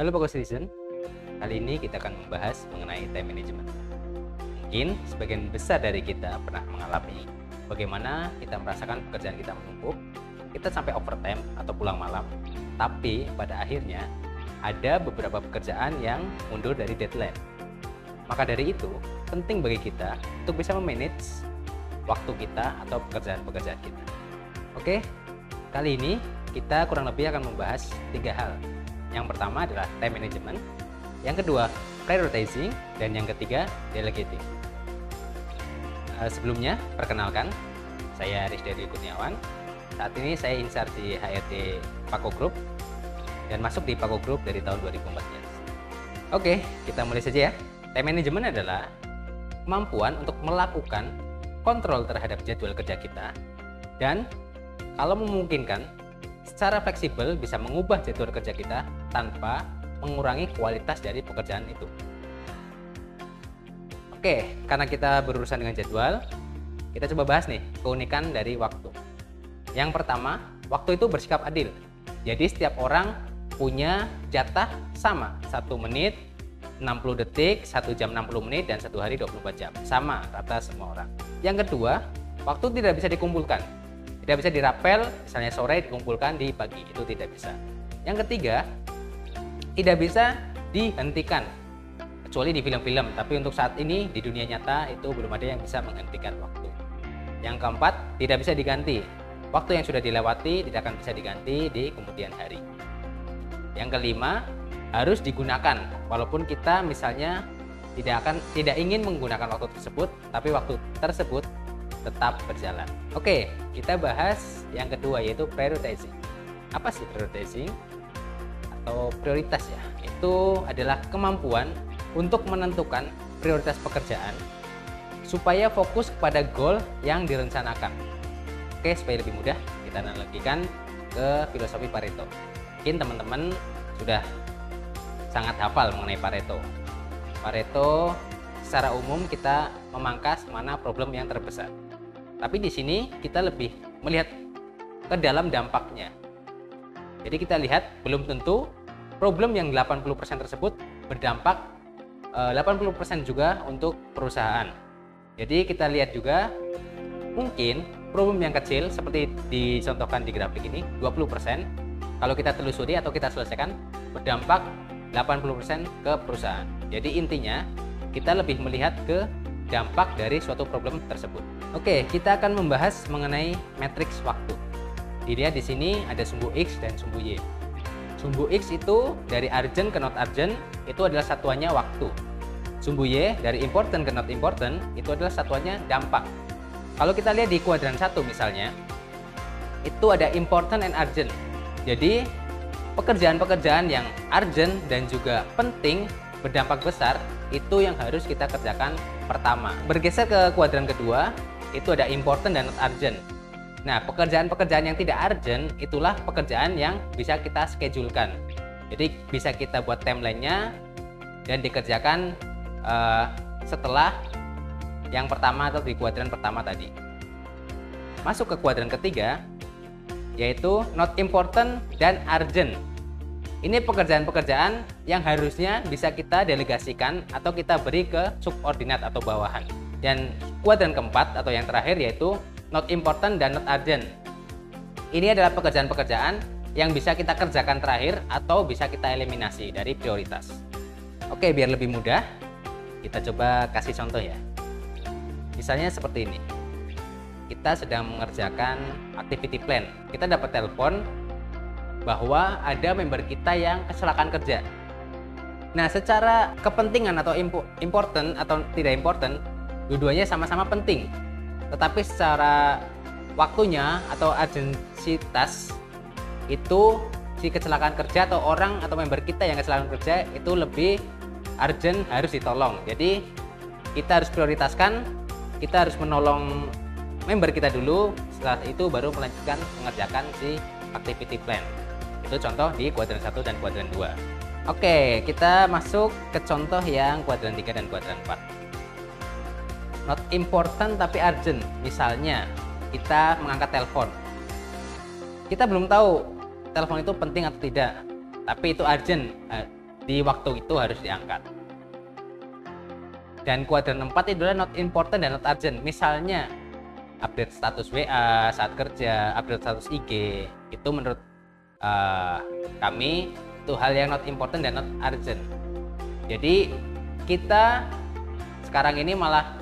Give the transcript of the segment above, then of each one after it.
Halo Poco Citizen, kali ini kita akan membahas mengenai time management. Mungkin sebagian besar dari kita pernah mengalami bagaimana kita merasakan pekerjaan kita menumpuk, kita sampai overtime atau pulang malam, tapi pada akhirnya ada beberapa pekerjaan yang mundur dari deadline. Maka dari itu, penting bagi kita untuk bisa memanage waktu kita atau pekerjaan-pekerjaan kita. Oke, kali ini kita kurang lebih akan membahas 3 hal. Yang pertama adalah time management, yang kedua prioritizing, dan yang ketiga delegating. Sebelumnya, perkenalkan, saya Rizky Kurniawan. Saat ini saya in charge di HRD Paco Group dan masuk di Paco Group dari tahun 2014. Oke, kita mulai saja ya. Time management adalah kemampuan untuk melakukan kontrol terhadap jadwal kerja kita dan kalau memungkinkan secara fleksibel bisa mengubah jadwal kerja kita tanpa mengurangi kualitas dari pekerjaan itu. Oke, karena kita berurusan dengan jadwal, kita coba bahas nih keunikan dari waktu. Yang pertama, waktu itu bersikap adil. Jadi setiap orang punya jatah sama, 1 menit 60 detik, 1 jam 60 menit, dan 1 hari 24 jam. Sama rata semua orang. Yang kedua, waktu tidak bisa dikumpulkan. Tidak bisa dirapel, misalnya sore dikumpulkan di pagi, itu tidak bisa. Yang ketiga, tidak bisa dihentikan, kecuali di film-film, tapi untuk saat ini di dunia nyata itu belum ada yang bisa menghentikan waktu. Yang keempat, tidak bisa diganti. Waktu yang sudah dilewati tidak akan bisa diganti di kemudian hari. Yang kelima, harus digunakan, walaupun kita misalnya tidak ingin menggunakan waktu tersebut, tapi waktu tersebut tetap berjalan. Oke, kita bahas yang kedua yaitu prioritizing. Apa sih prioritizing? Atau prioritas ya? Itu adalah kemampuan untuk menentukan prioritas pekerjaan supaya fokus kepada goal yang direncanakan. Oke, supaya lebih mudah kita analogikan ke filosofi Pareto. Mungkin teman-teman sudah sangat hafal mengenai Pareto. Pareto secara umum kita memangkas mana problem yang terbesar. Tapi di sini kita lebih melihat ke dalam dampaknya. Jadi kita lihat belum tentu problem yang 80% tersebut berdampak 80% juga untuk perusahaan. Jadi kita lihat juga mungkin problem yang kecil seperti dicontohkan di grafik ini 20%, kalau kita telusuri atau kita selesaikan berdampak 80% ke perusahaan. Jadi intinya kita lebih melihat ke dampak dari suatu problem tersebut. Oke, kita akan membahas mengenai matriks waktu. Dilihat di sini ada sumbu X dan sumbu Y. Sumbu X itu dari urgent ke not urgent, itu adalah satuannya waktu. Sumbu Y dari important ke not important, itu adalah satuannya dampak. Kalau kita lihat di kuadran 1 misalnya, itu ada important and urgent. Jadi pekerjaan-pekerjaan yang urgent dan juga penting berdampak besar itu yang harus kita kerjakan pertama. Bergeser ke kuadran kedua, itu ada important dan not urgent. Nah, pekerjaan-pekerjaan yang tidak urgent itulah pekerjaan yang bisa kita schedulekan. Jadi bisa kita buat timeline-nya dan dikerjakan setelah yang pertama atau di kuadran pertama tadi. Masuk ke kuadran ketiga, yaitu not important dan urgent. Ini pekerjaan-pekerjaan yang harusnya bisa kita delegasikan atau kita beri ke subordinat atau bawahan. Dan kuadran keempat atau yang terakhir yaitu not important dan not urgent. Ini adalah pekerjaan-pekerjaan yang bisa kita kerjakan terakhir atau bisa kita eliminasi dari prioritas. Oke, biar lebih mudah, kita coba kasih contoh ya. Misalnya seperti ini. Kita sedang mengerjakan activity plan. Kita dapat telepon bahwa ada member kita yang kecelakaan kerja. Nah, secara kepentingan atau important atau tidak important, dua-duanya sama-sama penting. Tetapi secara waktunya atau urgensitas itu si kecelakaan kerja atau orang atau member kita yang kecelakaan kerja itu lebih urgent, harus ditolong. Jadi kita harus prioritaskan, kita harus menolong member kita dulu, setelah itu baru melanjutkan mengerjakan si activity plan. Itu contoh di kuadran 1 dan kuadran 2. Oke, kita masuk ke contoh yang kuadran 3 dan kuadran 4. Not important tapi urgent. Misalnya, kita mengangkat telepon. Kita belum tahu telepon itu penting atau tidak, tapi itu urgent. di waktu itu harus diangkat. Dan kuadran 4 itu adalah not important dan not urgent. Misalnya update status WA saat kerja, update status IG, itu menurut kami itu hal yang not important dan not urgent. Jadi kita sekarang ini malah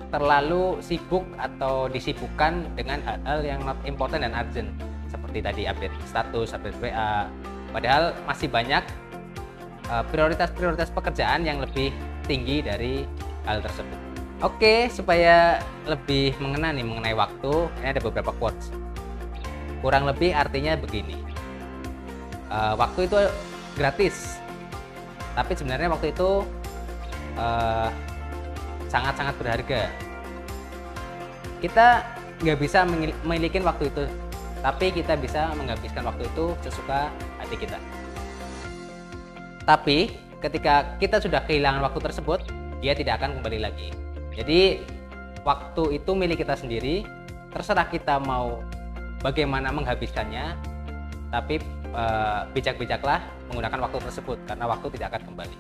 terlalu sibuk atau disibukkan dengan hal-hal yang not important dan urgent, seperti tadi update status, update WA, padahal masih banyak prioritas-prioritas pekerjaan yang lebih tinggi dari hal tersebut. Oke, supaya lebih mengena nih mengenai waktu, ini ada beberapa quotes. Kurang lebih artinya begini. Waktu itu gratis, tapi sebenarnya waktu itu sangat-sangat berharga. Kita nggak bisa memiliki waktu itu, tapi kita bisa menghabiskan waktu itu sesuka hati kita. Tapi ketika kita sudah kehilangan waktu tersebut, dia tidak akan kembali lagi. Jadi waktu itu milik kita sendiri, terserah kita mau bagaimana menghabiskannya, tapi bijak-bijaklah menggunakan waktu tersebut karena waktu tidak akan kembali.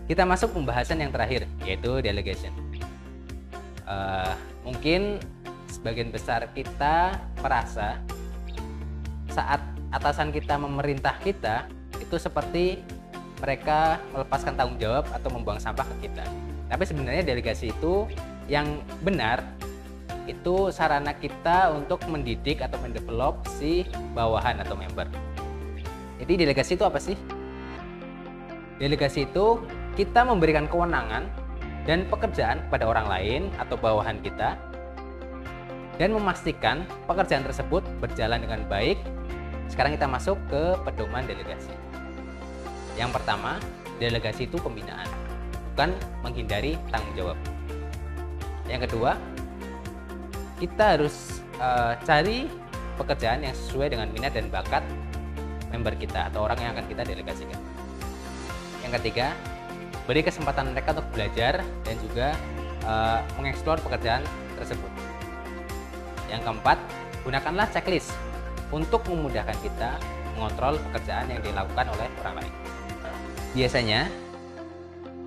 Kita masuk pembahasan yang terakhir, yaitu delegation. Mungkin sebagian besar kita merasa saat atasan kita memerintah kita itu seperti mereka melepaskan tanggung jawab atau membuang sampah ke kita. Tapi sebenarnya delegasi itu yang benar itu sarana kita untuk mendidik atau mendevelop si bawahan atau member. Jadi delegasi itu apa sih? Delegasi itu kita memberikan kewenangan dan pekerjaan pada orang lain atau bawahan kita dan memastikan pekerjaan tersebut berjalan dengan baik. Sekarang kita masuk ke pedoman delegasi. Yang pertama, delegasi itu pembinaan, bukan menghindari tanggung jawab. Yang kedua, kita harus cari pekerjaan yang sesuai dengan minat dan bakat member kita atau orang yang akan kita delegasikan. Yang ketiga, beri kesempatan mereka untuk belajar dan juga mengeksplor pekerjaan tersebut. Yang keempat, gunakanlah checklist untuk memudahkan kita mengontrol pekerjaan yang dilakukan oleh orang lain. Biasanya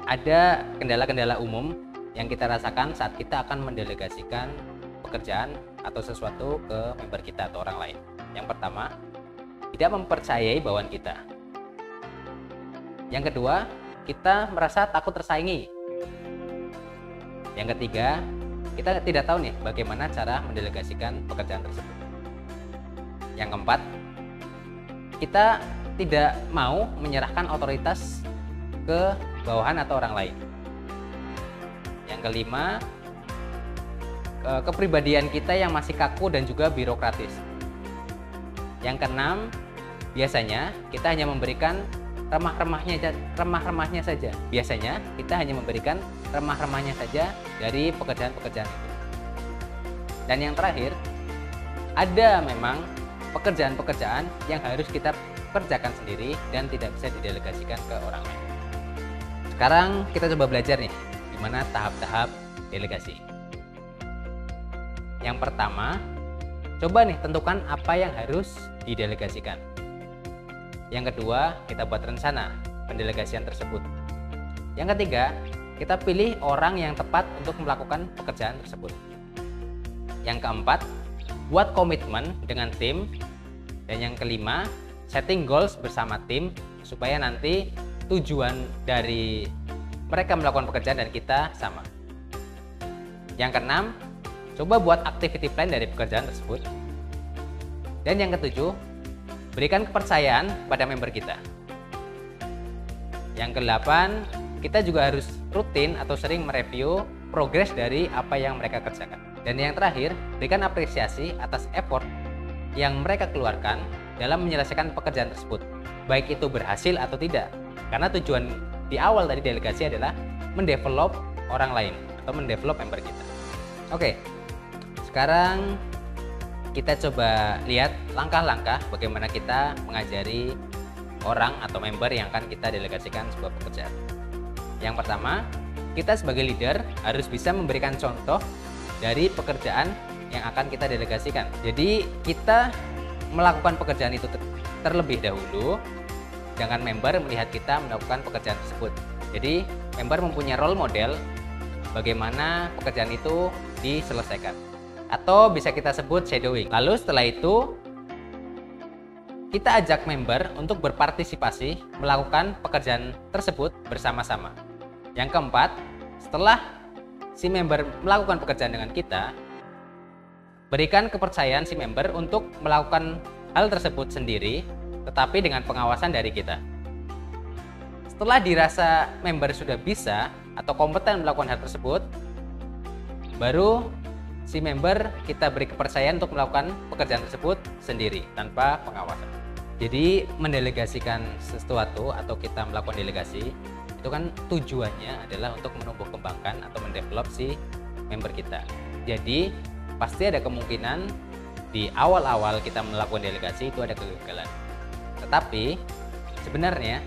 ada kendala-kendala umum yang kita rasakan saat kita akan mendelegasikan pekerjaan atau sesuatu ke member kita atau orang lain. Yang pertama, tidak mempercayai bawahan kita. Yang kedua, kita merasa takut tersaingi. Yang ketiga, kita tidak tahu nih bagaimana cara mendelegasikan pekerjaan tersebut. Yang keempat, kita tidak mau menyerahkan otoritas ke bawahan atau orang lain. Yang kelima, kepribadian kita yang masih kaku dan juga birokratis. Yang keenam, biasanya kita hanya memberikan remah-remahnya saja. Biasanya kita hanya memberikan remah-remahnya saja dari pekerjaan-pekerjaan itu. Dan yang terakhir, ada memang pekerjaan-pekerjaan yang harus kita kerjakan sendiri dan tidak bisa didelegasikan ke orang lain. Sekarang kita coba belajar nih gimana tahap-tahap delegasi. Yang pertama, coba nih tentukan apa yang harus didelegasikan. Yang kedua, kita buat rencana pendelegasian tersebut. Yang ketiga, kita pilih orang yang tepat untuk melakukan pekerjaan tersebut. Yang keempat, buat komitmen dengan tim. Dan yang kelima, setting goals bersama tim supaya nanti tujuan dari mereka melakukan pekerjaan dan kita sama. Yang keenam, coba buat activity plan dari pekerjaan tersebut. Dan yang ketujuh, berikan kepercayaan pada member kita. Yang kedelapan, kita juga harus rutin atau sering mereview progres dari apa yang mereka kerjakan. Dan yang terakhir, berikan apresiasi atas effort yang mereka keluarkan dalam menyelesaikan pekerjaan tersebut, baik itu berhasil atau tidak. Karena tujuan di awal tadi delegasi adalah mendevelop orang lain atau mendevelop member kita. Oke, sekarang kita coba lihat langkah-langkah bagaimana kita mengajari orang atau member yang akan kita delegasikan sebuah pekerjaan. Yang pertama, kita sebagai leader harus bisa memberikan contoh dari pekerjaan yang akan kita delegasikan. Jadi kita melakukan pekerjaan itu terlebih dahulu, sedangkan member melihat kita melakukan pekerjaan tersebut. Jadi member mempunyai role model bagaimana pekerjaan itu diselesaikan, atau bisa kita sebut shadowing. Lalu setelah itu kita ajak member untuk berpartisipasi melakukan pekerjaan tersebut bersama-sama. Yang keempat, setelah si member melakukan pekerjaan dengan kita, berikan kepercayaan si member untuk melakukan hal tersebut sendiri, tetapi dengan pengawasan dari kita. Setelah dirasa member sudah bisa atau kompeten melakukan hal tersebut, baru si member kita beri kepercayaan untuk melakukan pekerjaan tersebut sendiri tanpa pengawasan. Jadi mendelegasikan sesuatu atau kita melakukan delegasi itu kan tujuannya adalah untuk menumbuh kembangkan atau mendevelop si member kita. Jadi pasti ada kemungkinan di awal-awal kita melakukan delegasi itu ada kegagalan. Tetapi sebenarnya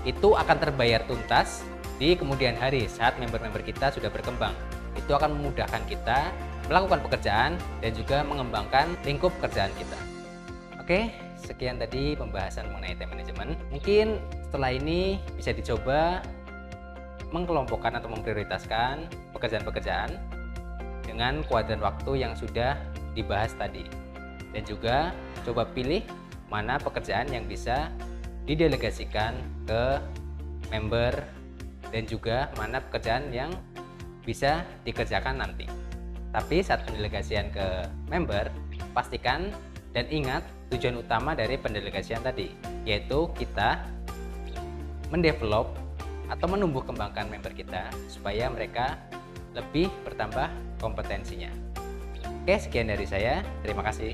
itu akan terbayar tuntas di kemudian hari saat member-member kita sudah berkembang. Itu akan memudahkan kita melakukan pekerjaan dan juga mengembangkan lingkup pekerjaan kita. Oke, sekian tadi pembahasan mengenai time management. Mungkin setelah ini bisa dicoba mengkelompokkan atau memprioritaskan pekerjaan-pekerjaan dengan kuadran waktu yang sudah dibahas tadi. Dan juga coba pilih mana pekerjaan yang bisa didelegasikan ke member dan juga mana pekerjaan yang bisa dikerjakan nanti. Tapi saat pendelegasian ke member, pastikan dan ingat tujuan utama dari pendelegasian tadi, yaitu kita mendevelop atau menumbuh kembangkan member kita supaya mereka lebih bertambah kompetensinya. Oke, sekian dari saya. Terima kasih.